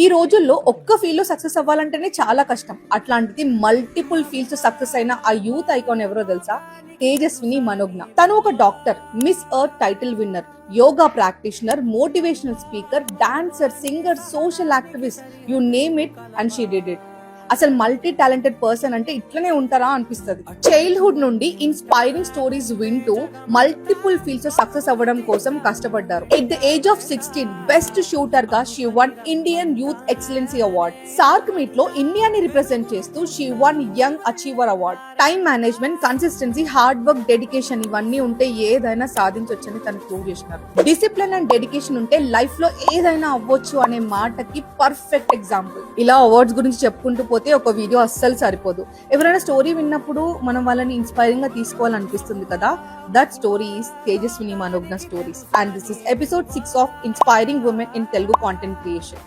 ఈ రోజుల్లో ఒక్క ఫీల్డ్ లో సక్సెస్ అవ్వాలంటేనే చాలా కష్టం. అట్లాంటిది మల్టిపుల్ ఫీల్డ్స్ సక్సెస్ అయిన ఆ యూత్ ఐకాన్ ఎవరో తెలుసా? తేజస్విని మనోజ్ఞ. తను ఒక doctor, Miss Earth title winner, yoga practitioner, motivational speaker, dancer, singer, social activist, you name it and she did it. అసలు మల్టీ టాలెంటెడ్ పర్సన్ అంటే ఇట్లనే ఉంటారా అనిపిస్తుంది. చైల్డ్హుడ్ నుండి ఇన్స్పైరింగ్ స్టోరీస్ వింటూ మల్టిపుల్ ఫీల్డ్స్ లో సక్సెస్ అవ్వడం కోసం కష్టపడ్డారు. At the age of 16 best shooter గా she won Indian youth excellency award. SAARC meet లో ఇండియాని రిప్రజెంట్ చేస్తూ she won young achiever award. Time management, consistency, hard work, dedication ఇవన్నీ ఉంటే ఏదైనా సాధించొచ్చని తను ప్రూవ్ చేసినారు. డిసిప్లిన్ అండ్ డెడికేషన్ ఉంటే లైఫ్ లో ఏదైనా అవ్వచ్చు అనే మాటకి పర్ఫెక్ట్ ఎగ్జాంపుల్. ఇలా అవార్డ్స్ గురించి చెప్పుకుంటూ పోతే ఒక వీడియో అస్సలు సరిపోదు. ఎవరైనా స్టోరీ విన్నప్పుడు మనం వాళ్ళని ఇన్స్పైరింగ్ గా తీసుకోవాలనిపిస్తుంది కదా. That story is Tejaswini Manojna stories, and this is episode 6 of inspiring women in Telugu content creation.